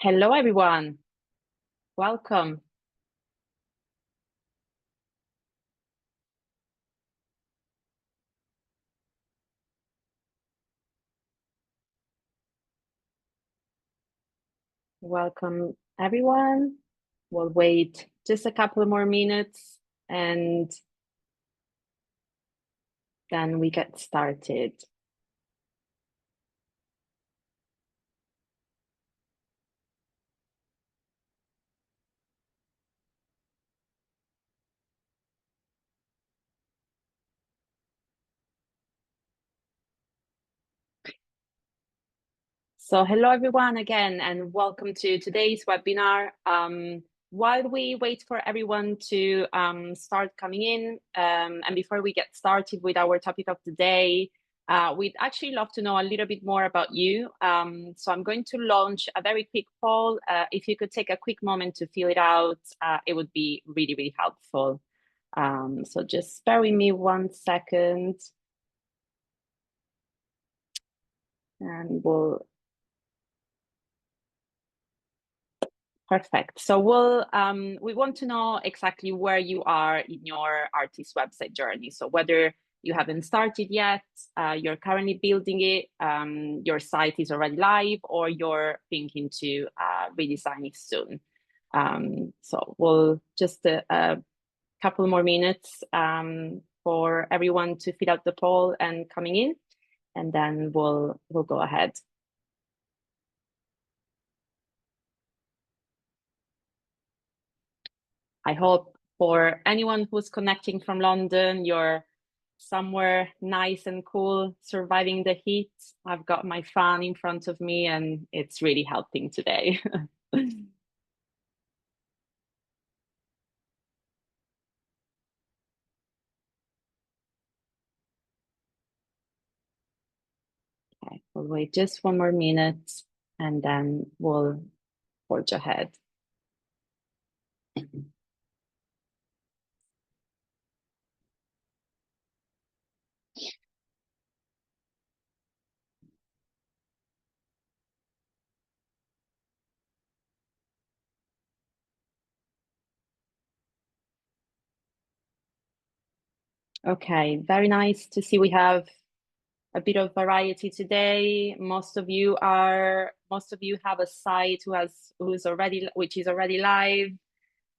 Hello, everyone. Welcome. Welcome, everyone. We'll wait just a couple more minutes and then we get started. So hello, everyone, again, and welcome to today's webinar. While we wait for everyone to start coming in, and before we get started with our topic of the day, we'd actually love to know a little bit more about you. So I'm going to launch a very quick poll. If you could take a quick moment to fill it out, it would be really, really helpful. So just bear with me 1 second, and we'll Perfect. So we want to know exactly where you are in your artist website journey. So whether you haven't started yet, you're currently building it, your site is already live, or you're thinking to redesign it soon. So we'll just a couple more minutes for everyone to fill out the poll and coming in, and then we'll go ahead. I hope for anyone who's connecting from London, you're somewhere nice and cool, surviving the heat. I've got my fan in front of me and it's really helping today. Okay, we'll wait just 1 more minute and then we'll forge ahead. Okay, very nice to see we have a bit of variety today. Most of you have a site which is already live.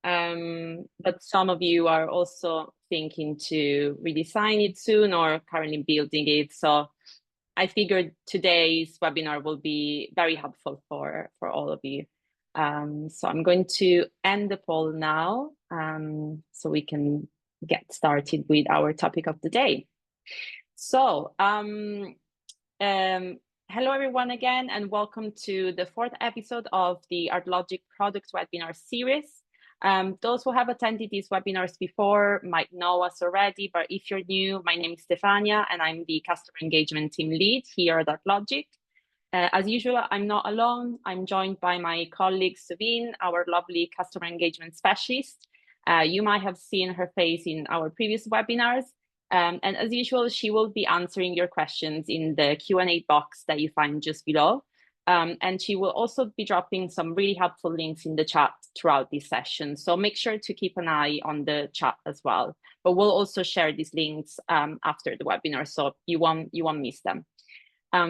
But some of you are also thinking to redesign it soon or currently building it. So I figured today's webinar will be very helpful for all of you. So I'm going to end the poll now so we can get started with our topic of the day. So hello everyone again, and welcome to the 4th episode of the Artlogic product webinar series. Those who have attended these webinars before might know us already, but if you're new, my name is Stefania and I'm the customer engagement team lead here at Artlogic. As usual, I'm not alone. I'm joined by my colleague Sabine, our lovely customer engagement specialist. You might have seen her face in our previous webinars. And as usual, she will be answering your questions in the Q&A box that you find just below. And she will also be dropping some really helpful links in the chat throughout this session. So make sure to keep an eye on the chat as well. But we'll also share these links after the webinar, so you won't miss them.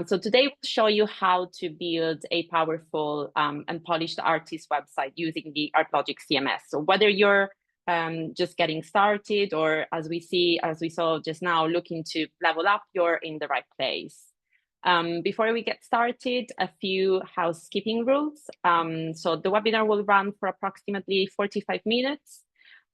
So today we'll show you how to build a powerful and polished artist website using the Artlogic CMS. So whether you're just getting started, or as we saw just now, looking to level up, you're in the right place. Before we get started, a few housekeeping rules. So the webinar will run for approximately 45 minutes.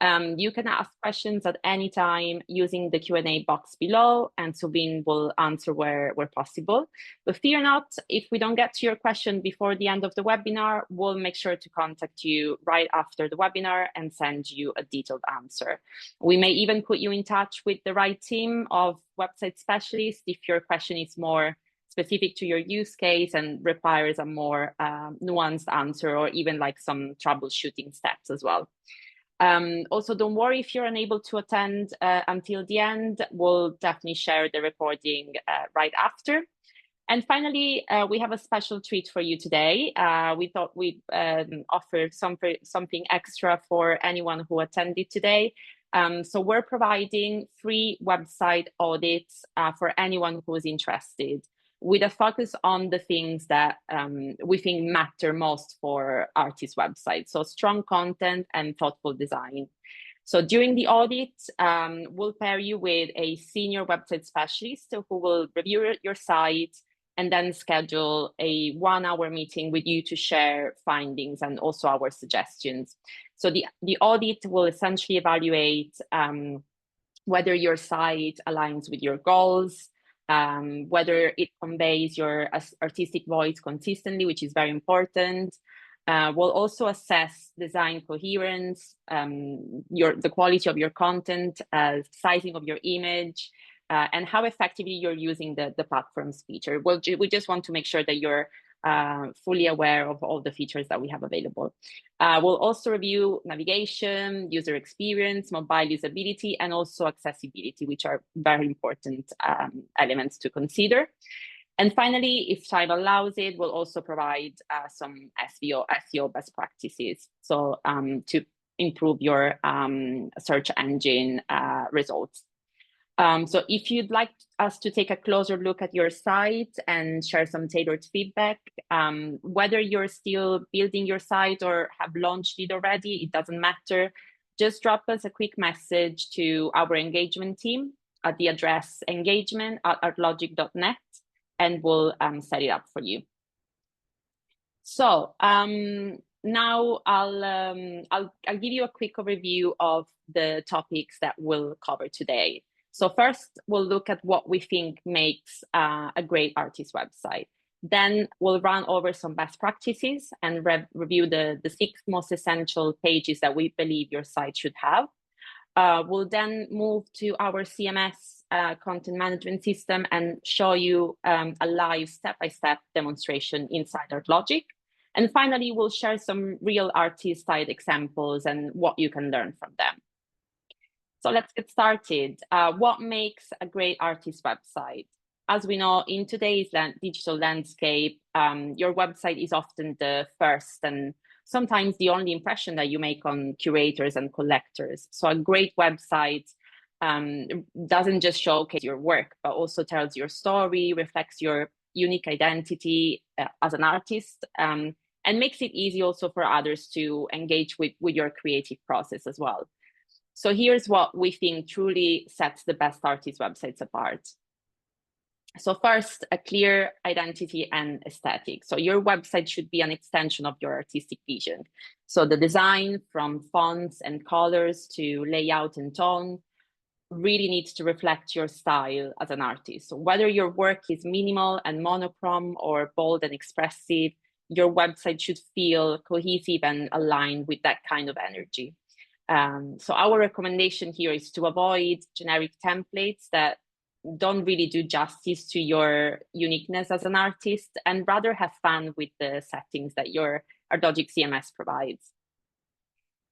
You can ask questions at any time using the Q&A box below, and Subin will answer where possible. But fear not, if we don't get to your question before the end of the webinar, we'll make sure to contact you right after the webinar and send you a detailed answer. We may even put you in touch with the right team of website specialists if your question is more specific to your use case and requires a more nuanced answer, or even like some troubleshooting steps as well. Also, don't worry if you're unable to attend until the end. We'll definitely share the recording right after. And finally, we have a special treat for you today. We thought we'd offer something extra for anyone who attended today. So we're providing free website audits for anyone who is interested, with a focus on the things that we think matter most for artist websites. So strong content and thoughtful design. So during the audit, we'll pair you with a senior website specialist who will review your site and then schedule a 1-hour meeting with you to share findings and also our suggestions. So the audit will essentially evaluate whether your site aligns with your goals, whether it conveys your artistic voice consistently, which is very important. We'll also assess design coherence, the quality of your content, sizing of your image, and how effectively you're using the platform's feature. We just want to make sure that you're fully aware of all the features that we have available. We'll also review navigation, user experience, mobile usability, and also accessibility, which are very important elements to consider. And finally, if time allows it, we'll also provide some SEO best practices, so to improve your search engine results. So if you'd like us to take a closer look at your site and share some tailored feedback, whether you're still building your site or have launched it already, it doesn't matter. Just drop us a quick message to our engagement team at the address engagement@artlogic.net, and we'll set it up for you. So now I'll give you a quick overview of the topics that we'll cover today. So first, we'll look at what we think makes a great artist website. Then we'll run over some best practices and review the 6 most essential pages that we believe your site should have. We'll then move to our CMS content management system and show you a live step-by-step demonstration inside Artlogic. And finally, we'll share some real artist site examples and what you can learn from them. So let's get started. What makes a great artist website? As we know, in today's digital landscape, your website is often the first and sometimes the only impression that you make on curators and collectors. So a great website doesn't just showcase your work, but also tells your story, reflects your unique identity as an artist, and makes it easy also for others to engage with your creative process as well. So here's what we think truly sets the best artist websites apart. So first, a clear identity and aesthetic. So your website should be an extension of your artistic vision. So the design, from fonts and colors to layout and tone, really needs to reflect your style as an artist. So whether your work is minimal and monochrome or bold and expressive, your website should feel cohesive and aligned with that kind of energy. So our recommendation here is to avoid generic templates that don't really do justice to your uniqueness as an artist, and rather have fun with the settings that your Artlogic CMS provides.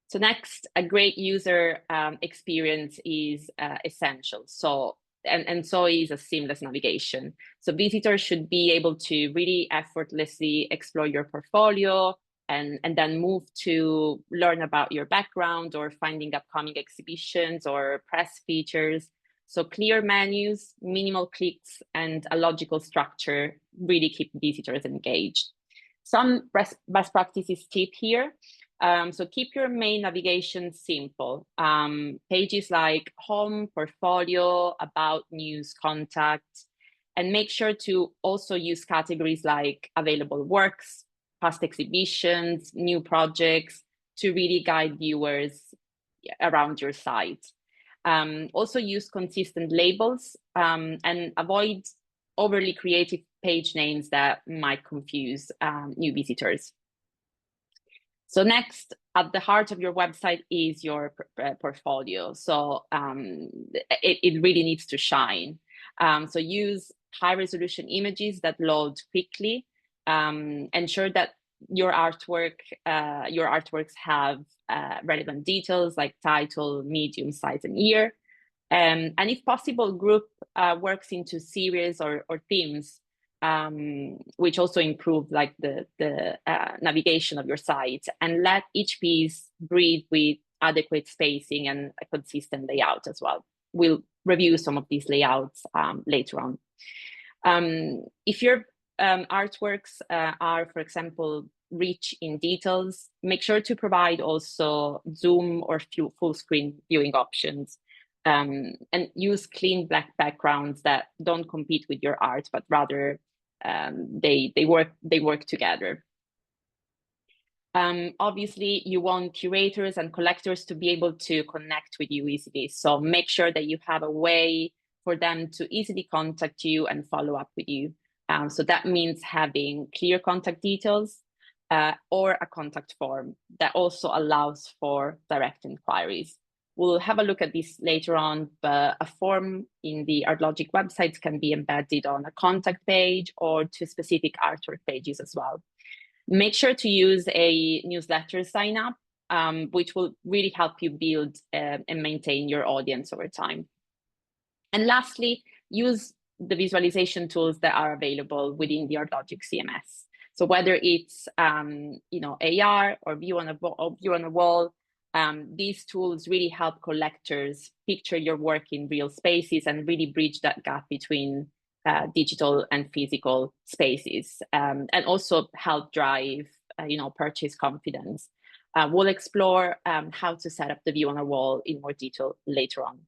So next, a great user experience is essential. So so is a seamless navigation. So visitors should be able to really effortlessly explore your portfolio and then move to learn about your background or finding upcoming exhibitions or press features. So clear menus, minimal clicks, and a logical structure really keep visitors engaged. Some best practices tip here. So keep your main navigation simple. Pages like home, portfolio, about, news, contact, and make sure to also use categories like available works, past exhibitions, new projects, to really guide viewers around your site. Also use consistent labels and avoid overly creative page names that might confuse new visitors. So next, at the heart of your website is your portfolio. So it really needs to shine. So use high resolution images that load quickly. Ensure that your artworks have relevant details like title, medium, size, and year. And if possible, group works into series or themes which also improve like the navigation of your site, and let each piece breathe with adequate spacing and a consistent layout as well. We'll review some of these layouts later on. If your artworks are, for example, rich in details, make sure to provide also zoom or full screen viewing options, and use clean black backgrounds that don't compete with your art, but rather they work together. Obviously, you want curators and collectors to be able to connect with you easily. So make sure that you have a way for them to easily contact you and follow up with you. So that means having clear contact details or a contact form that also allows for direct inquiries. We'll have a look at this later on, but a form in the Artlogic websites can be embedded on a contact page or to specific artwork pages as well. Make sure to use a newsletter sign up, which will really help you build and maintain your audience over time. And lastly, use the visualization tools that are available within the Artlogic CMS. So whether it's AR or view on a wall, these tools really help collectors picture your work in real spaces and really bridge that gap between digital and physical spaces, and also help drive purchase confidence. We'll explore how to set up the view on a wall in more detail later on.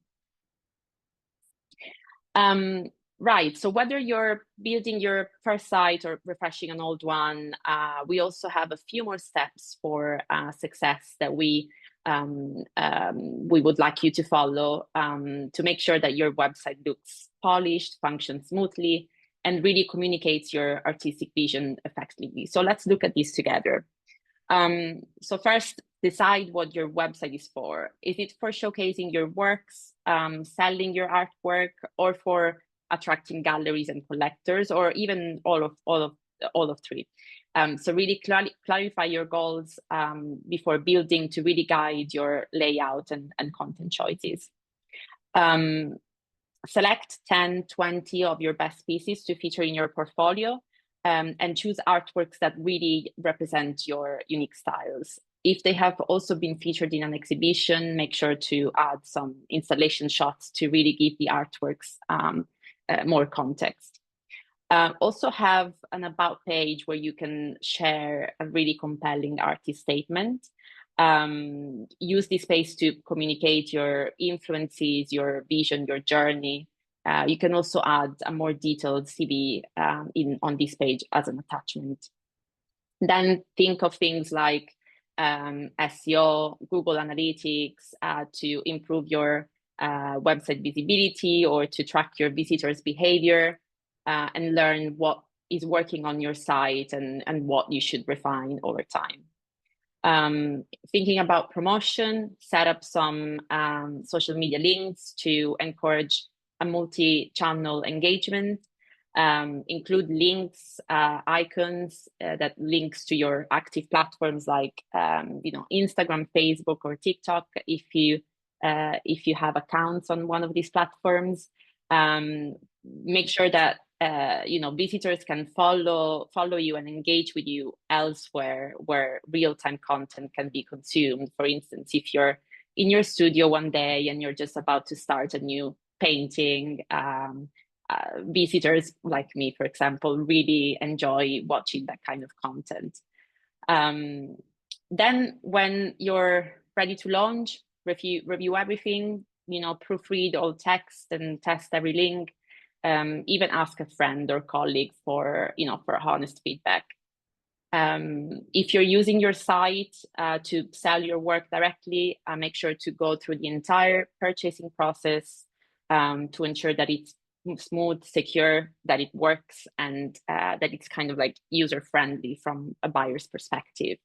Right, so whether you're building your first site or refreshing an old one, we also have a few more steps for success that we would like you to follow to make sure that your website looks polished, functions smoothly, and really communicates your artistic vision effectively. So let's look at this together. So first, decide what your website is for. Is it for showcasing your works, selling your artwork, or for attracting galleries and collectors, or even all of three? So really clarify your goals before building to really guide your layout and content choices. Select 10, 20 of your best pieces to feature in your portfolio, and choose artworks that really represent your unique styles. If they have also been featured in an exhibition, make sure to add some installation shots to really give the artworks more context. Also have an about page where you can share a really compelling artist statement. Use this space to communicate your influences, your vision, your journey. You can also add a more detailed CV on this page as an attachment. Then think of things like SEO, Google Analytics to improve your website visibility or to track your visitors' behavior, and learn what is working on your site and what you should refine over time. Thinking about promotion, set up some social media links to encourage a multi-channel engagement. Include links, icons that links to your active platforms like Instagram, Facebook, or TikTok if you have accounts on one of these platforms. Make sure that visitors can follow you and engage with you elsewhere where real-time content can be consumed. For instance, if you're in your studio one day and you're just about to start a new painting, visitors like me, for example, really enjoy watching that kind of content. Then when you're ready to launch, review everything, proofread all text and test every link. Even ask a friend or colleague for honest feedback. If you're using your site to sell your work directly, make sure to go through the entire purchasing process to ensure that it's smooth, secure, that it works, and that it's kind of like user-friendly from a buyer's perspective.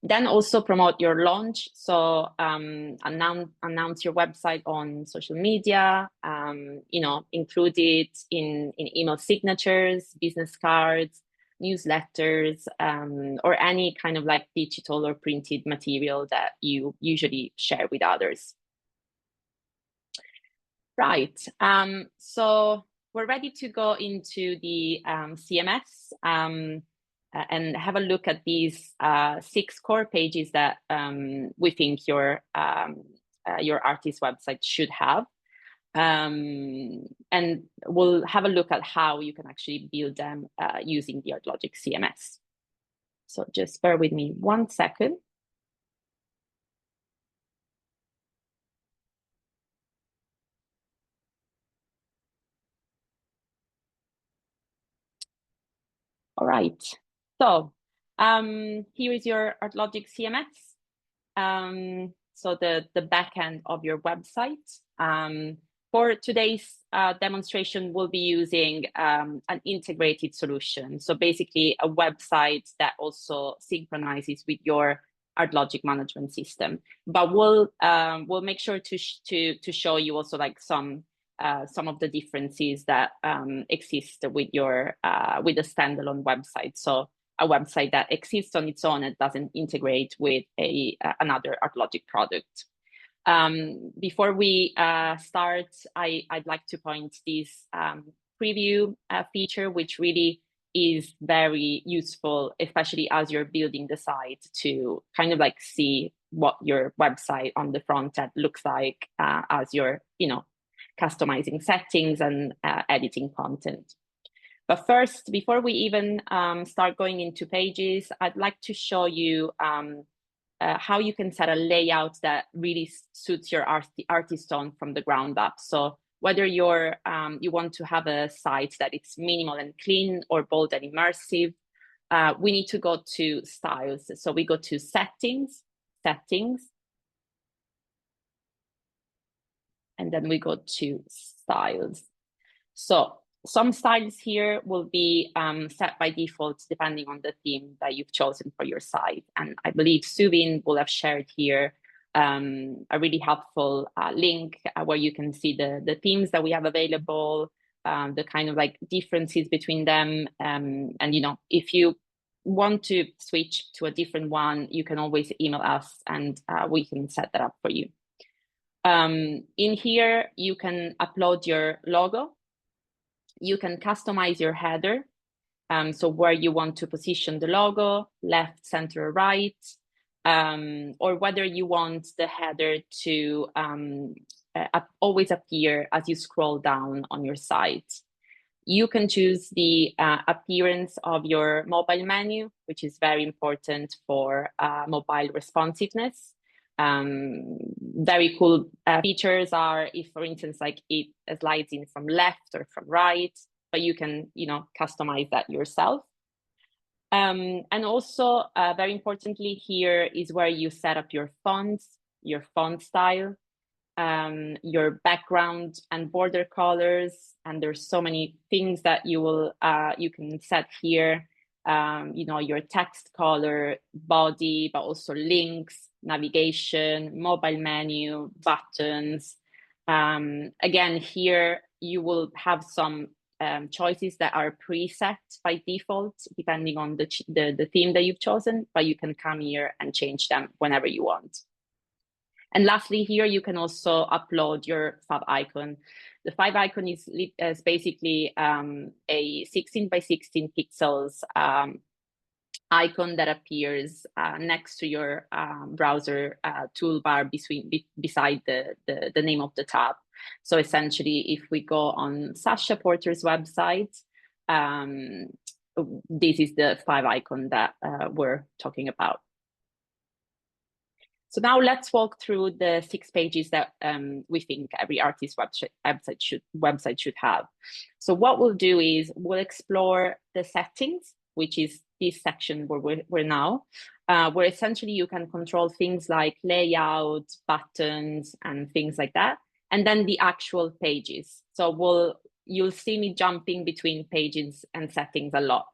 Then also promote your launch. So announce your website on social media, include it in email signatures, business cards, newsletters, or any kind of like digital or printed material that you usually share with others. Right, so we're ready to go into the CMS and have a look at these 6 core pages that we think your artist website should have. And we'll have a look at how you can actually build them using the Artlogic CMS. So just bear with me 1 second. All right, so here is your Artlogic CMS. So the back end of your website. For today's demonstration, we'll be using an integrated solution. So basically a website that also synchronizes with your Artlogic management system. But we'll make sure to show you also like some of the differences that exist with your with a standalone website. So a website that exists on its own and doesn't integrate with another Artlogic product. Before we start, I'd like to point this preview feature, which really is very useful, especially as you're building the site, to kind of like see what your website on the front end looks like as you're, customizing settings and editing content. But first, before we even start going into pages, I'd like to show you how you can set a layout that really suits your artist tone from the ground up. So whether you want to have a site that it's minimal and clean or bold and immersive, we need to go to styles. So we go to settings, and then we go to styles. So some styles here will be set by default depending on the theme that you've chosen for your site. And I believe Subin will have shared here a really helpful link where you can see the themes that we have available, the kind of like differences between them. And, if you want to switch to a different one, you can always email us and we can set that up for you. In here, you can upload your logo. You can customize your header. So where you want to position the logo, left, center, or right, or whether you want the header to always appear as you scroll down on your site. You can choose the appearance of your mobile menu, which is very important for mobile responsiveness. Very cool features are if, for instance, like it slides in from left or from right, but you can, customize that yourself. And also, very importantly, here is where you set up your fonts, your font style, your background and border colors. And there's so many things that you can set here. Your text color, body, but also links, navigation, mobile menu, buttons. Again, here you will have some choices that are preset by default, depending on the theme that you've chosen, but you can come here and change them whenever you want. And lastly, here you can also upload your fav icon. The fav icon is basically a 16 by 16 pixels icon that appears next to your browser toolbar beside the name of the tab. So essentially, if we go on Sasha Porter's website, this is the fav icon that we're talking about. So now let's walk through the 6 pages that we think every artist website should have. So what we'll do is we'll explore the settings, which is this section where we're now, where essentially you can control things like layout, buttons, and things like that, and then the actual pages. So you'll see me jumping between pages and settings a lot.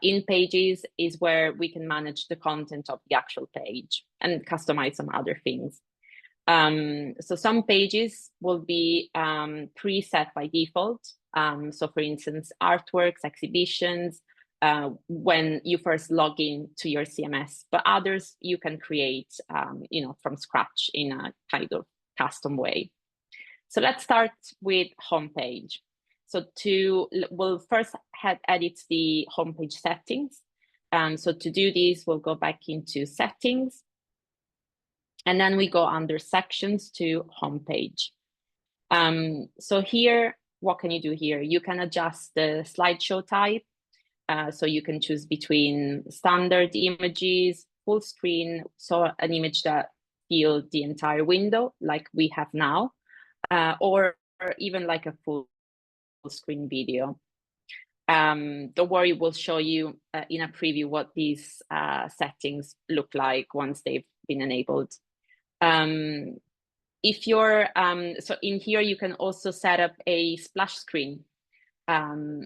In pages is where we can manage the content of the actual page and customize some other things. So some pages will be preset by default. So for instance, artworks, exhibitions, when you first log in to your CMS, but others you can create, from scratch in a kind of custom way. So let's start with homepage. So we'll first edit the homepage settings. So to do this, we'll go back into settings, and then we go under sections to homepage. So here, what can you do here? You can adjust the slideshow type. So you can choose between standard images, full screen, so an image that fills the entire window like we have now, or even like a full screen video. Don't worry, we'll show you in a preview what these settings look like once they've been enabled. If you're, so in here, you can also set up a splash screen.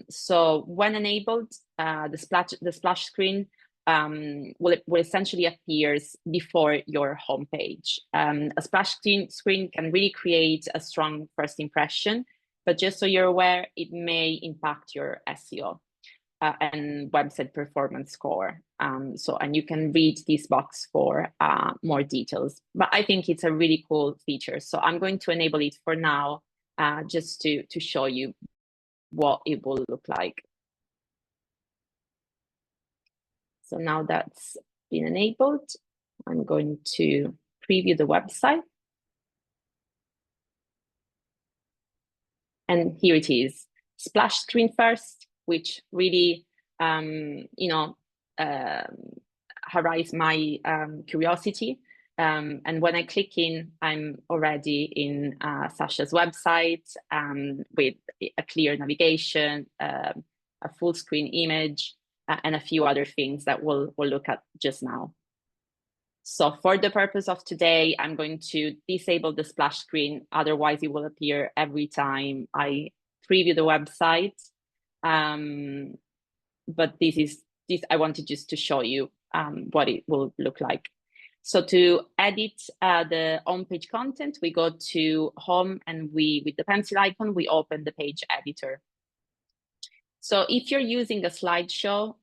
So when enabled, the splash screen will essentially appears before your homepage. A splash screen can really create a strong first impression, but just so you're aware, it may impact your SEO and website performance score. And you can read this box for more details, but I think it's a really cool feature. So I'm going to enable it for now, just to show you what it will look like. So now that's been enabled, I'm going to preview the website. And here it is, splash screen first, which really, aroused my curiosity. And when I click in, I'm already in Sasha's website with a clear navigation, a full screen image, and a few other things that we'll look at just now. So for the purpose of today, I'm going to disable the splash screen. Otherwise, it will appear every time I preview the website. But this I wanted just to show you what it will look like. So to edit the on-page content, we go to home, and with the pencil icon, we open the page editor. So if you're using a slideshow,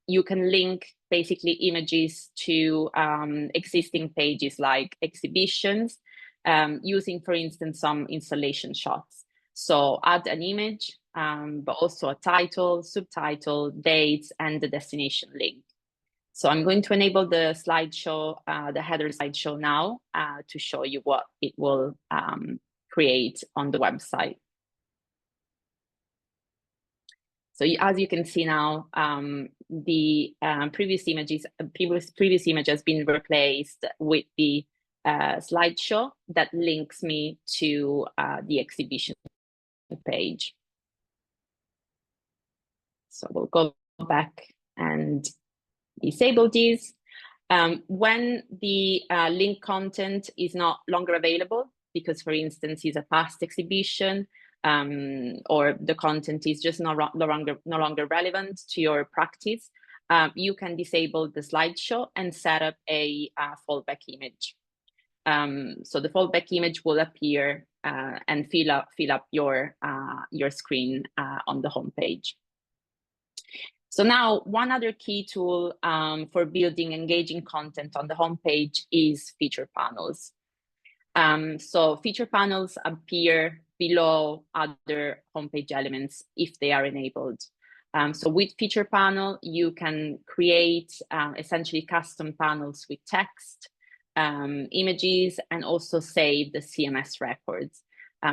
you can link basically images to existing pages like exhibitions, using, for instance, some installation shots. So add an image, but also a title, subtitle, dates, and the destination link. So I'm going to enable the slideshow, the header slideshow now, to show you what it will create on the website. So as you can see now, the previous image has been replaced with the slideshow that links me to the exhibition page. So we'll go back and disable these. When the link content is no longer available, because for instance, it's a past exhibition, or the content is just no longer relevant to your practice, you can disable the slideshow and set up a fallback image. So the fallback image will appear and fill up your screen on the homepage. So now, one other key tool for building engaging content on the homepage is feature panels. So feature panels appear below other homepage elements if they are enabled. So with feature panel, you can create essentially custom panels with text, images, and also save the CMS records.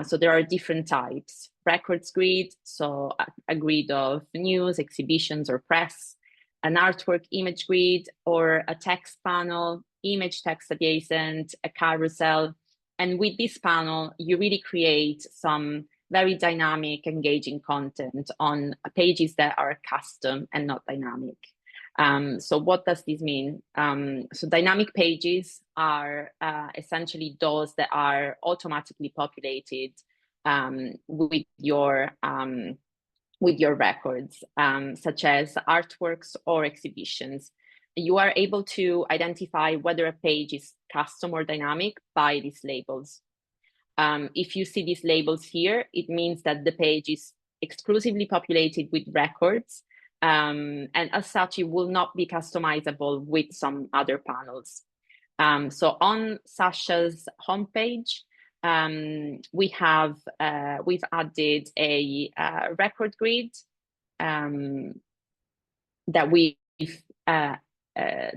So there are different types: records grid, so a grid of news, exhibitions, or press; an artwork image grid, or a text panel, image text adjacent, a carousel. And with this panel, you really create some very dynamic, engaging content on pages that are custom and not dynamic. So what does this mean? So dynamic pages are essentially those that are automatically populated with your records, such as artworks or exhibitions. You are able to identify whether a page is custom or dynamic by these labels. If you see these labels here, it means that the page is exclusively populated with records, and as such, it will not be customizable with some other panels. So on Sasha's homepage, we've added a record grid that we've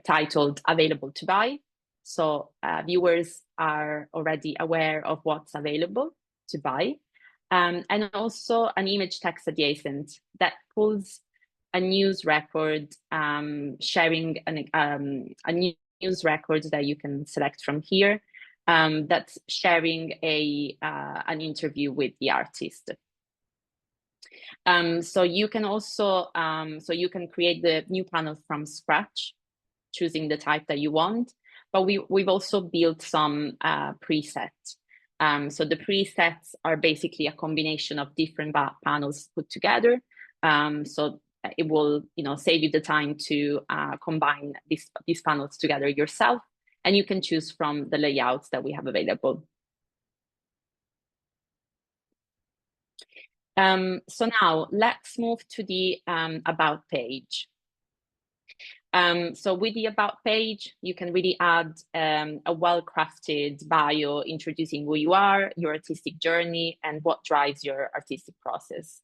titled Available to Buy. So viewers are already aware of what's available to buy. And also an image text adjacent that pulls a news record, sharing a news record that you can select from here, that's sharing an interview with the artist. So you can also you can create the new panel from scratch, choosing the type that you want. But we've also built some presets. So the presets are basically a combination of different panels put together. So it will save you the time to combine these panels together yourself, and you can choose from the layouts that we have available. So now let's move to the About page. So with the About page, you can really add a well-crafted bio introducing who you are, your artistic journey, and what drives your artistic process.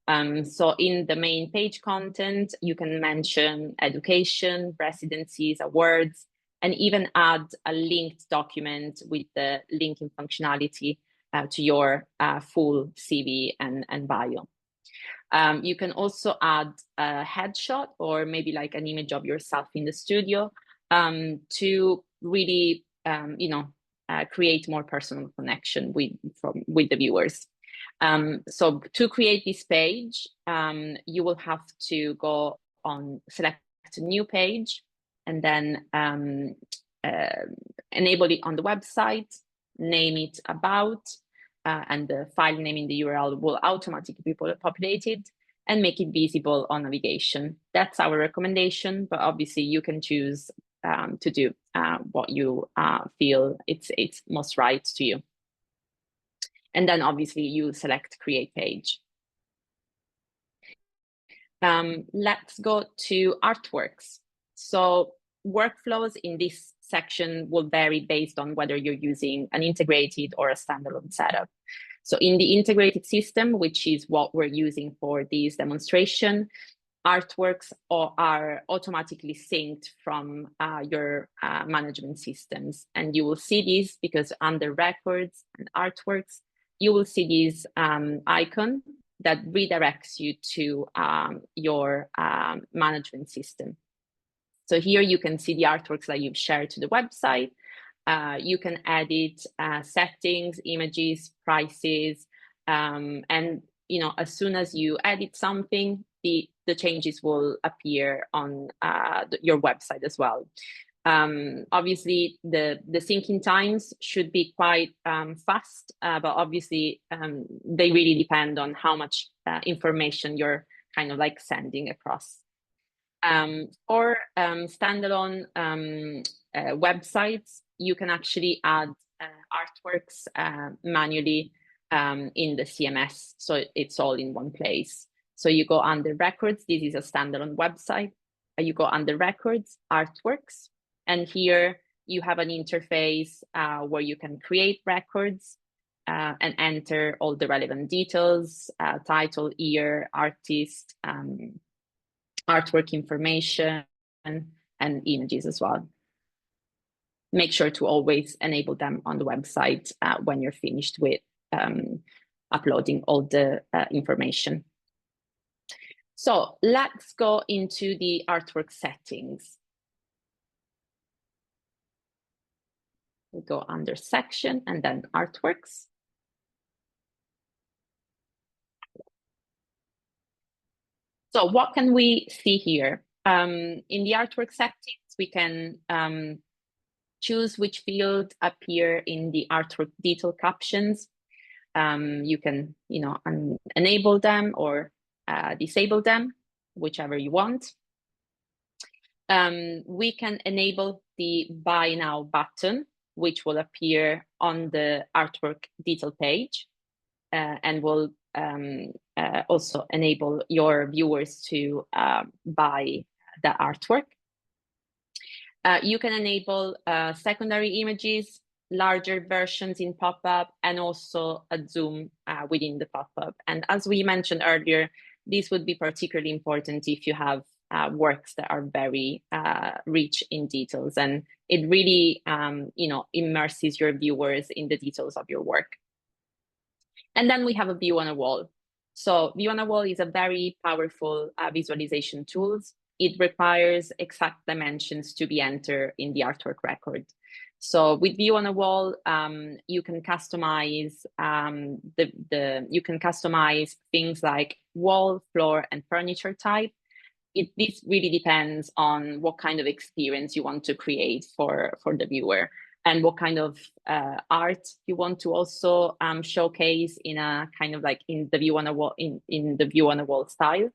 So in the main page content, you can mention education, residencies, awards, and even add a linked document with the linking functionality to your full CV and bio. You can also add a headshot or maybe like an image of yourself in the studio to really, create more personal connection with the viewers. So to create this page, you will have to go on, select a new page, and then enable it on the website, name it About, and the file name in the URL will automatically be populated, and make it visible on navigation. That's our recommendation, but obviously you can choose to do what you feel it's most right to you. And then obviously you select Create Page. Let's go to artworks. So workflows in this section will vary based on whether you're using an integrated or a standalone setup. So in the integrated system, which is what we're using for this demonstration, artworks are automatically synced from your management systems. And you will see this because under records and artworks, you will see this icon that redirects you to your management system. So here you can see the artworks that you've shared to the website. You can edit settings, images, prices, and as soon as you edit something, the changes will appear on your website as well. Obviously, the syncing times should be quite fast, but obviously they really depend on how much information you're kind of like sending across. For standalone websites, you can actually add artworks manually in the CMS, so it's all in one place. So you go under records, this is a standalone website. You go under records, artworks, and here you have an interface where you can create records and enter all the relevant details, title, year, artist, artwork information, and images as well. Make sure to always enable them on the website when you're finished with uploading all the information. So let's go into the artwork settings. We go under section and then artworks. So what can we see here? In the artwork settings, we can choose which field appear in the artwork detail captions. You can, enable them or disable them, whichever you want. We can enable the Buy Now button, which will appear on the artwork detail page, and will also enable your viewers to buy the artwork. You can enable secondary images, larger versions in pop-up, and also a zoom within the pop-up. And as we mentioned earlier, this would be particularly important if you have works that are very rich in details, and it really immerses your viewers in the details of your work. And then we have a view on a wall. So view on a wall is a very powerful visualization tool. It requires exact dimensions to be entered in the artwork record. So with view on a wall, you can customize you can customize things like wall, floor, and furniture type. This really depends on what kind of experience you want to create for the viewer, and what kind of art you want to also showcase in a kind of like in the view on a wall in the view on a wall style.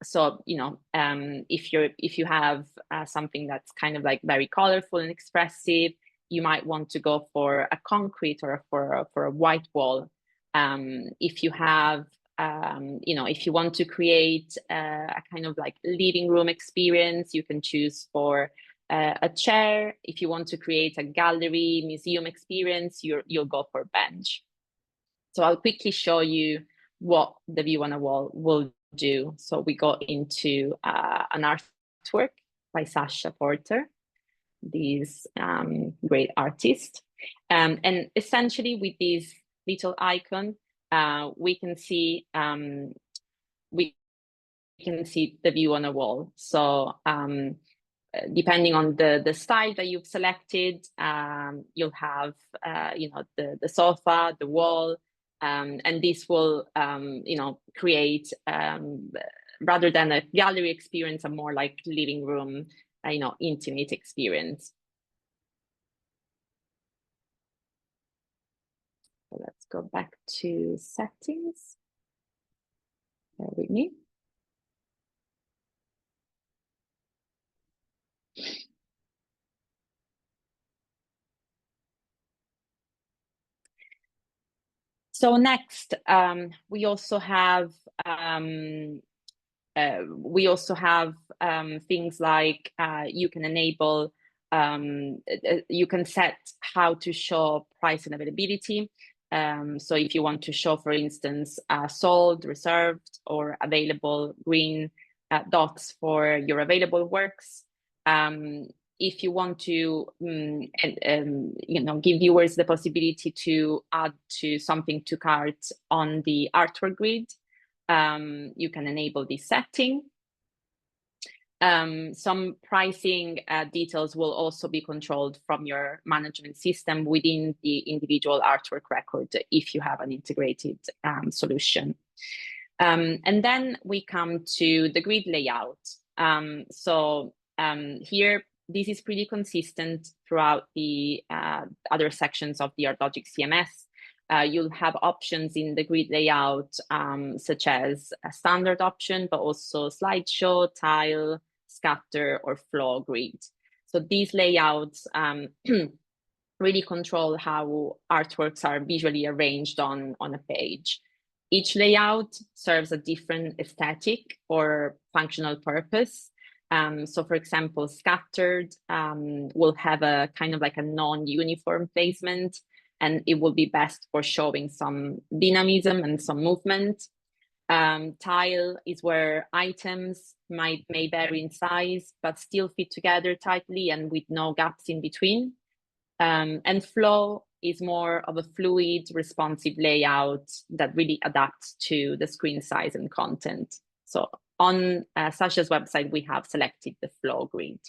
So if you have something that's kind of like very colorful and expressive, you might want to go for a concrete or for a white wall. If you have if you want to create a kind of like living room experience, you can choose for a chair. If you want to create a gallery museum experience, you'll go for bench. So I'll quickly show you what the view on a wall will do. So we go into an artwork by Sasha Porter, this great artist. And essentially with this little icon, we can see the view on a wall. So depending on the style that you've selected, you'll have the sofa, the wall, and this will create rather than a gallery experience, a more like living room intimate experience. So let's go back to settings. Bear with me. So next, we also have things like you can enable, you can set how to show price and availability. So if you want to show, for instance, sold, reserved, or available green dots for your available works. If you want to give viewers the possibility to add to something to cart on the artwork grid, you can enable this setting. Some pricing details will also be controlled from your management system within the individual artwork record if you have an integrated solution. And then we come to the grid layout. Here, this is pretty consistent throughout the other sections of the Artlogic CMS. You'll have options in the grid layout, such as a standard option, but also slideshow, tile, scatter, or flow grid. So these layouts really control how artworks are visually arranged on a page. Each layout serves a different aesthetic or functional purpose. So for example, scattered will have a kind of like a non-uniform placement, and it will be best for showing some dynamism and some movement. Tile is where items may vary in size, but still fit together tightly and with no gaps in between. And flow is more of a fluid, responsive layout that really adapts to the screen size and content. So on Sasha's website, we have selected the flow grid.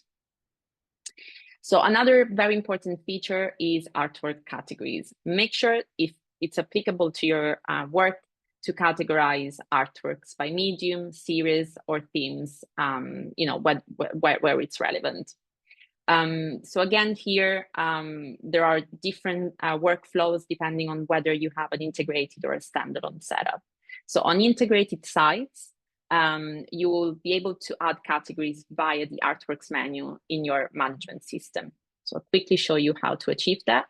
So another very important feature is artwork categories. Make sure if it's applicable to your work to categorize artworks by medium, series, or themes, where it's relevant. So again, here, there are different workflows depending on whether you have an integrated or a standalone setup. So on integrated sites, you will be able to add categories via the artworks menu in your management system. So I'll quickly show you how to achieve that.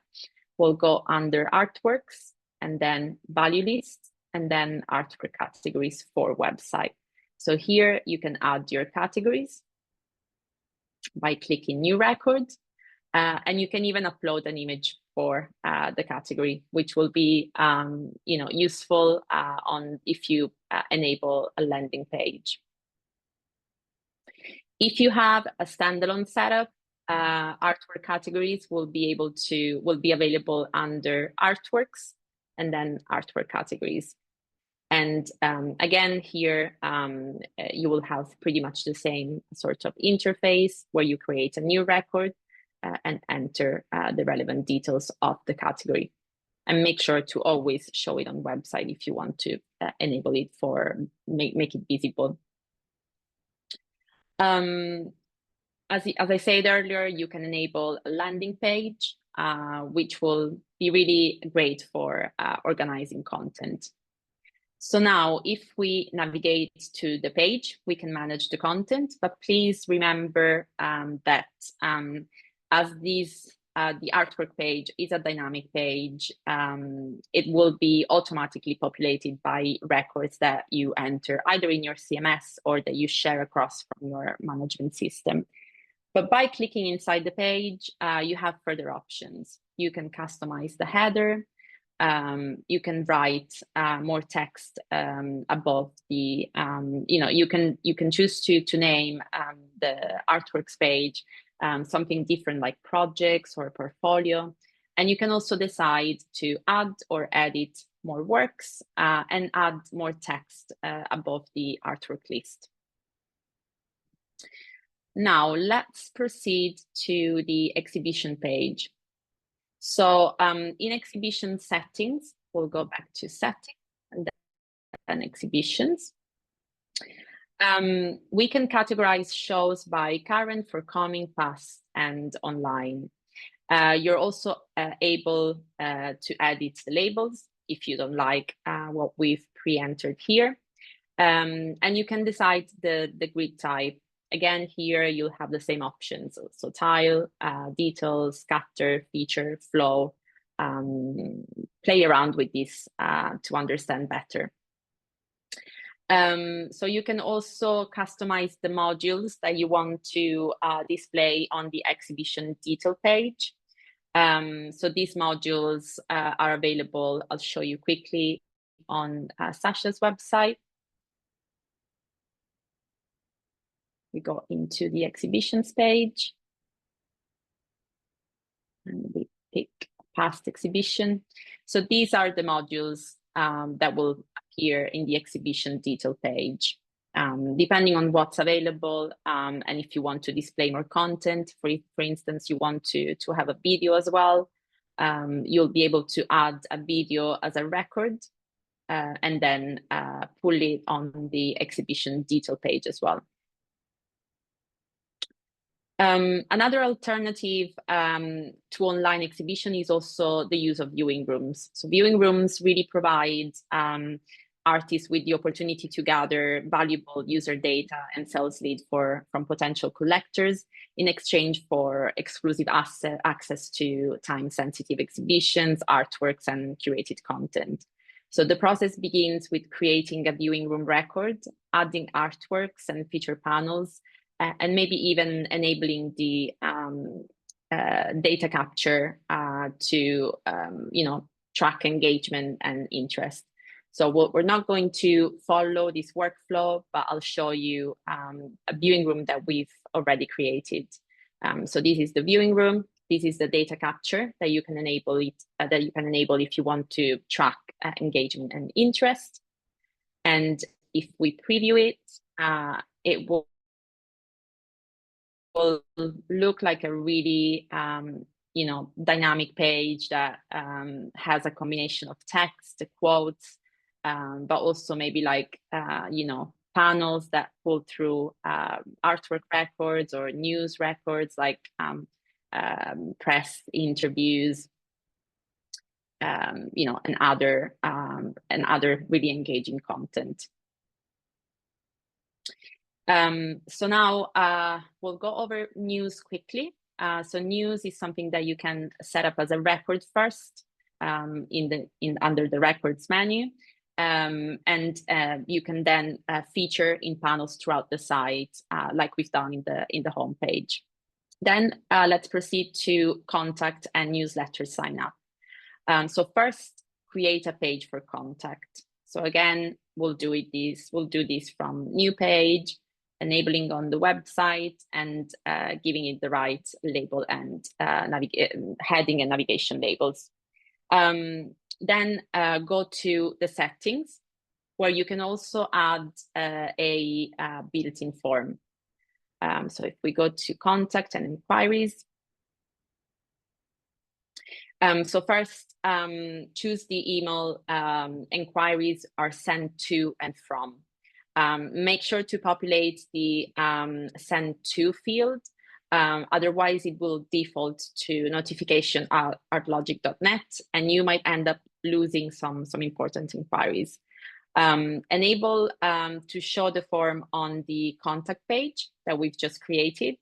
We'll go under artworks and then value lists and then artwork categories for website. So here you can add your categories by clicking new record. And you can even upload an image for the category, which will be useful on if you enable a landing page. If you have a standalone setup, artwork categories will be available under artworks and then artwork categories. And again, here you will have pretty much the same sort of interface where you create a new record and enter the relevant details of the category. And make sure to always show it on website if you want to enable it for make it visible. As I said earlier, you can enable a landing page, which will be really great for organizing content. So now if we navigate to the page, we can manage the content, but please remember that as the artwork page is a dynamic page, it will be automatically populated by records that you enter either in your CMS or that you share across from your management system. But by clicking inside the page, you have further options. You can customize the header. You can write more text above the, you can choose to name the artworks page something different like projects or portfolio. And you can also decide to add or edit more works and add more text above the artwork list. Now let's proceed to the exhibition page. So in exhibition settings, we'll go back to settings and then exhibitions. We can categorize shows by current, forthcoming, past, and online. You're also able to edit the labels if you don't like what we've pre-entered here. And you can decide the grid type. Again, here you'll have the same options. So tile, details, scatter, feature, flow. Play around with this to understand better. So you can also customize the modules that you want to display on the exhibition detail page. So these modules are available, I'll show you quickly, on Sasha's website. We go into the exhibitions page and we pick past exhibition. So these are the modules that will appear in the exhibition detail page. Depending on what's available and if you want to display more content, for instance, you want to have a video as well, you'll be able to add a video as a record and then pull it on the exhibition detail page as well. Another alternative to online exhibition is also the use of viewing rooms. So viewing rooms really provide artists with the opportunity to gather valuable user data and sales lead from potential collectors in exchange for exclusive access to time-sensitive exhibitions, artworks, and curated content. So the process begins with creating a viewing room record, adding artworks and feature panels, and maybe even enabling the data capture to track engagement and interest. So we're not going to follow this workflow, but I'll show you a viewing room that we've already created. So this is the viewing room. This is the data capture that you can enable if you want to track engagement and interest. And if we preview it, it will look like a really dynamic page that has a combination of text, quotes, but also maybe like panels that pull through artwork records or news records like press interviews, and other really engaging content. So now we'll go over news quickly. So news is something that you can set up as a record first under the records menu. And you can then feature in panels throughout the site, like we've done in the home page. Then let's proceed to contact and newsletter sign up. So first, create a page for contact. So again, we'll do this from new page, enabling on the website, and giving it the right label and heading and navigation labels. Then go to the settings, where you can also add a built-in form. So if we go to contact and inquiries, so first, choose the email inquiries are sent to and from. Make sure to populate the send to field. Otherwise, it will default to notification at artlogic.net, and you might end up losing some important inquiries. Enable to show the form on the contact page that we've just created.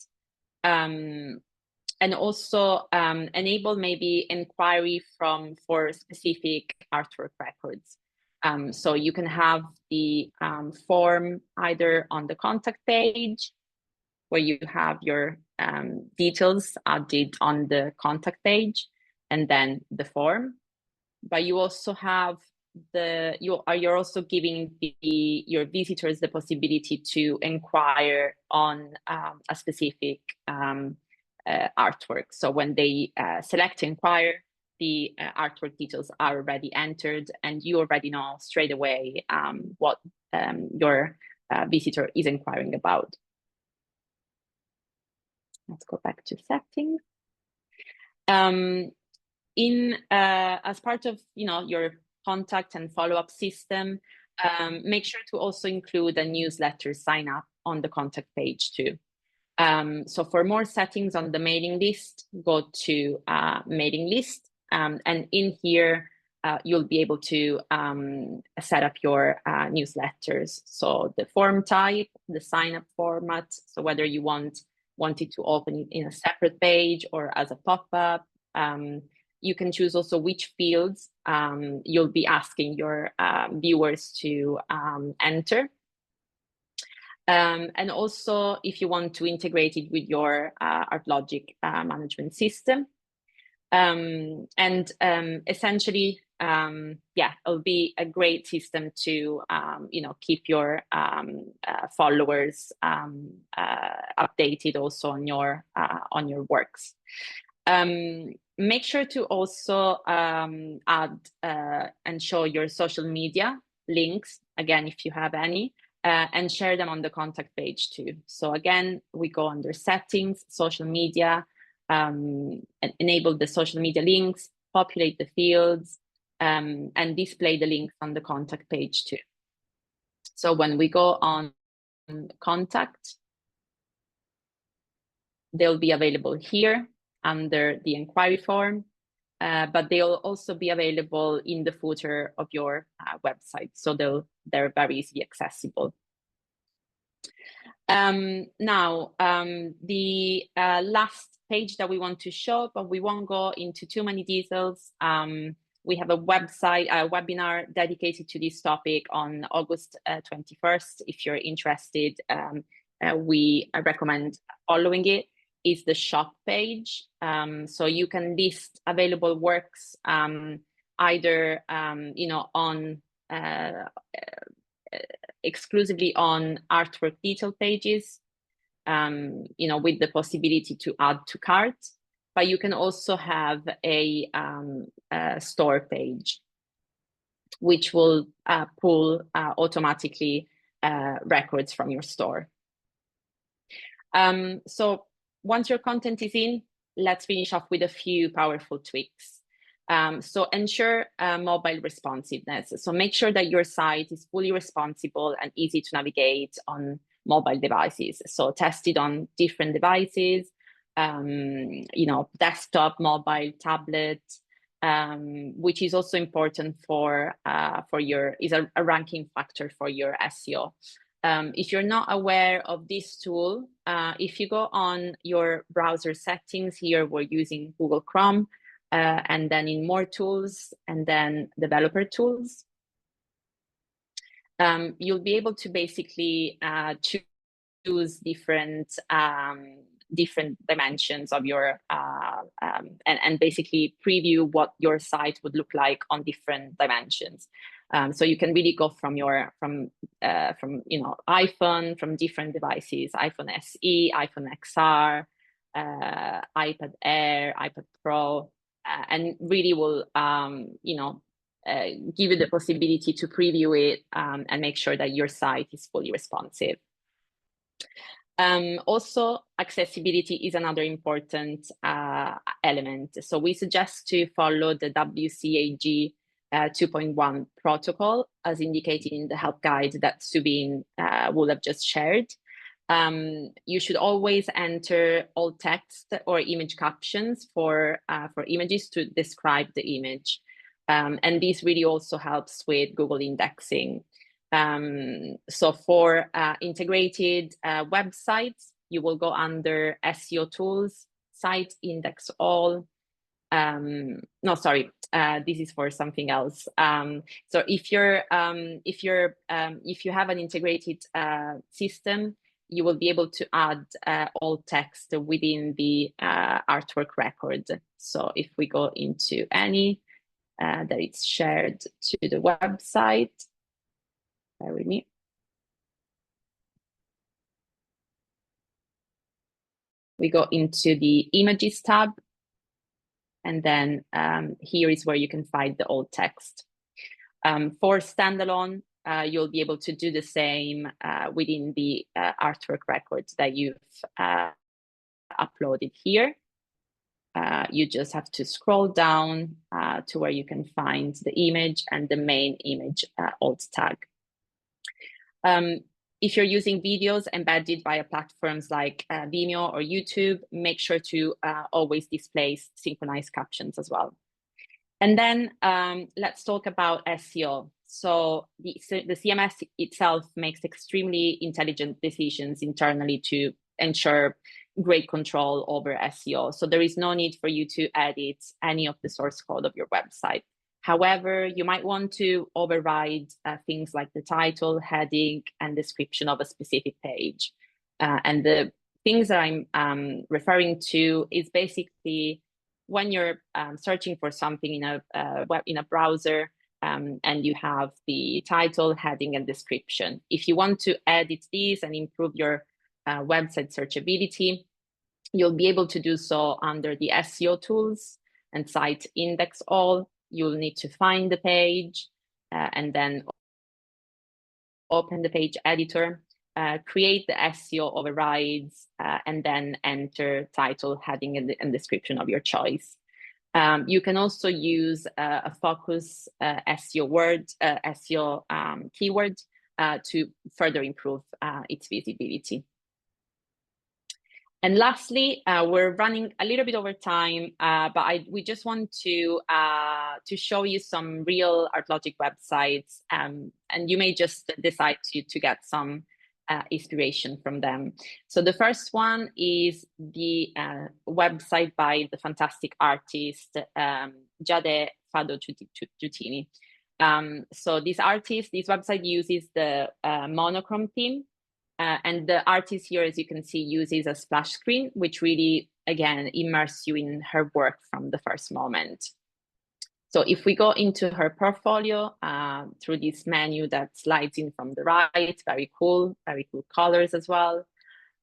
And also enable maybe inquiry for specific artwork records. So you can have the form either on the contact page, where you have your details added on the contact page, and then the form. But you also have you're also giving your visitors the possibility to inquire on a specific artwork. So when they select inquire, the artwork details are already entered, and you already know straight away what your visitor is inquiring about. Let's go back to settings. As part of your contact and follow-up system, make sure to also include a newsletter sign up on the contact page too. So for more settings on the mailing list, go to mailing list, and in here you'll be able to set up your newsletters. So the form type, the sign-up format, so whether you want it to open it in a separate page or as a pop-up. You can choose also which fields you'll be asking your viewers to enter. And also, if you want to integrate it with your Artlogic management system. Essentially, yeah, it'll be a great system to keep your followers updated also on your works. Make sure to also add and show your social media links, again, if you have any, and share them on the contact page too. So again, we go under settings, social media, and enable the social media links, populate the fields, and display the links on the contact page too. So when we go on contact, they'll be available here under the inquiry form, but they'll also be available in the footer of your website. So they're very easily accessible. Now, the last page that we want to show, but we won't go into too many details. We have a website, a webinar dedicated to this topic on August 21st. If you're interested, we recommend following it. Is the shop page. So you can list available works either on exclusively on artwork detail pages, with the possibility to add to cart, but you can also have a store page, which will pull automatically records from your store. So once your content is in, let's finish off with a few powerful tweaks. So ensure mobile responsiveness. So make sure that your site is fully responsive and easy to navigate on mobile devices. So test it on different devices, desktop, mobile, tablet, which is also important for is a ranking factor for your SEO. If you're not aware of this tool, if you go on your browser settings here, we're using Google Chrome, and then in more tools, and then developer tools, you'll be able to basically choose different different dimensions of your and basically preview what your site would look like on different dimensions. So you can really go from iPhone, from different devices, iPhone SE, iPhone XR, iPad Air, iPad Pro, and really will give you the possibility to preview it and make sure that your site is fully responsive. Also, accessibility is another important element. So we suggest to follow the WCAG 2.1 protocol as indicated in the help guide that Subin would have just shared. You should always enter alt text or image captions for images to describe the image. And this really also helps with Google indexing. So for integrated websites, you will go under SEO tools, site index all. No, sorry, this is for something else. So if you have an integrated system, you will be able to add alt text within the artwork record. So if we go into any that it's shared to the website, bear with me. We go into the images tab, and then here is where you can find the alt text. For standalone, you'll be able to do the same within the artwork records that you've uploaded here. You just have to scroll down to where you can find the image and the main image alt tag. If you're using videos embedded via platforms like Vimeo or YouTube, make sure to always display synchronized captions as well. And then let's talk about SEO. So the CMS itself makes extremely intelligent decisions internally to ensure great control over SEO. So there is no need for you to edit any of the source code of your website. However, you might want to override things like the title, heading, and description of a specific page. And the things that I'm referring to is basically when you're searching for something in a browser and you have the title, heading, and description. If you want to edit these and improve your website searchability, you'll be able to do so under the SEO tools and site index all. You'll need to find the page and then open the page editor, create the SEO overrides, and then enter title, heading, and description of your choice. You can also use a focus SEO keyword to further improve its visibility. And lastly, we're running a little bit over time, but we just want to show you some real Artlogic websites, and you may just decide to get some inspiration from them. So the first one is the website by the fantastic artist Jade Fado Giutini. So this website uses the monochrome theme. And the artist here, as you can see, uses a splash screen, which really, again, immerses you in her work from the first moment. So if we go into her portfolio through this menu that slides in from the right, very cool colors as well,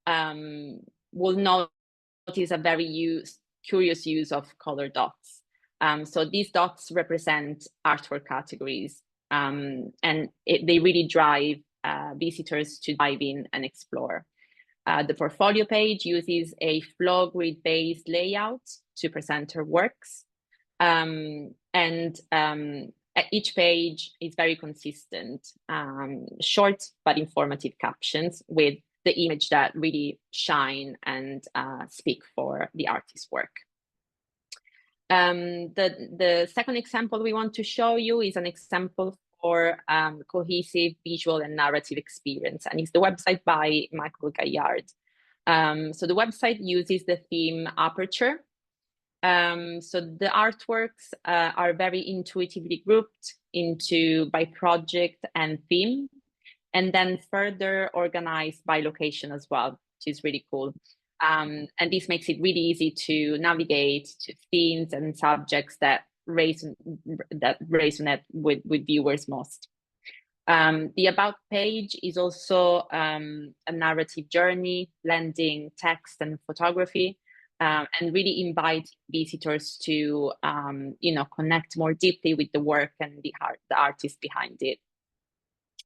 we'll notice a very curious use of color dots. So these dots represent artwork categories, and they really drive visitors to dive in and explore. The portfolio page uses a flow grid-based layout to present her works. And each page is very consistent, short but informative captions with the image that really shine and speak for the artist's work. The second example we want to show you is an example for cohesive visual and narrative experience, and it's the website by Michael Gaillard. So the website uses the theme Aperture. So the artworks are very intuitively grouped by project and theme, and then further organized by location as well, which is really cool. And this makes it really easy to navigate to themes and subjects that resonate with viewers most. The About page is also a narrative journey, blending text and photography, and really invite visitors to connect more deeply with the work and the artist behind it.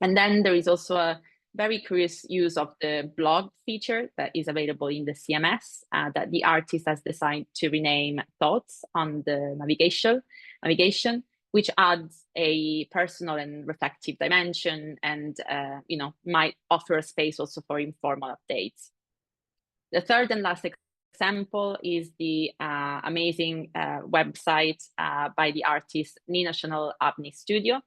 And then there is also a very curious use of the blog feature that is available in the CMS that the artist has designed to rename Thoughts on the navigation, which adds a personal and reflective dimension and might offer a space also for informal updates. The third and last example is the amazing website by the artist Nina Chanel Abney Studio.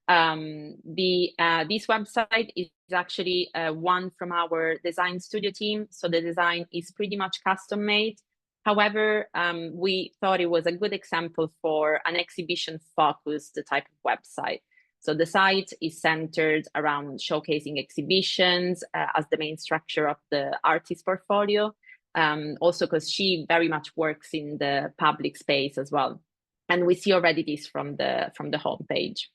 This website is actually one from our design studio team, so the design is pretty much custom made. However, we thought it was a good example for an exhibition-focused type of website. So the site is centered around showcasing exhibitions as the main structure of the artist portfolio, also because she very much works in the public space as well. And we see already this from the homepage.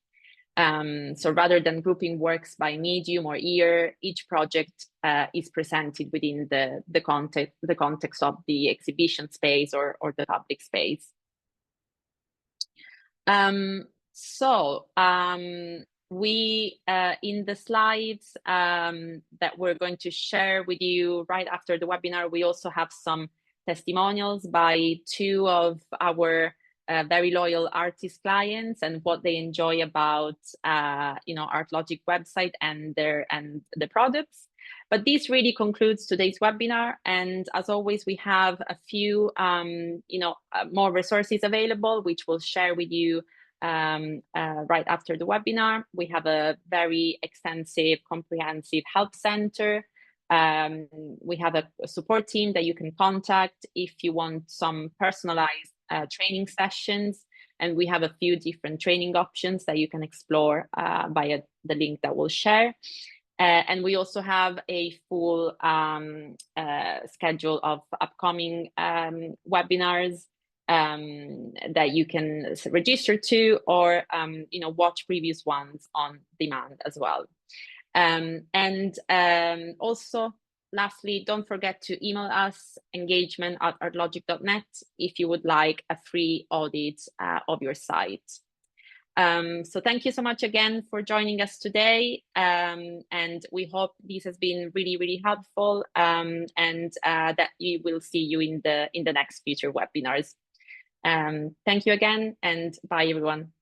So rather than grouping works by medium or year, each project is presented within the context of the exhibition space or the public space. We in the slides that we're going to share with you right after the webinar, we also have some testimonials by two of our very loyal artist clients and what they enjoy about Artlogic website and the products. But this really concludes today's webinar. And as always, we have a few more resources available, which we'll share with you right after the webinar. We have a very extensive, comprehensive help center. We have a support team that you can contact if you want some personalized training sessions, and we have a few different training options that you can explore via the link that we'll share. And we also have a full schedule of upcoming webinars that you can register to or watch previous ones on demand as well. Also, lastly, don't forget to email us engagement@artlogic.net if you would like a free audit of your site. So thank you so much again for joining us today. And we hope this has been really, really helpful and that we will see you in the next future webinars. Thank you again and bye everyone.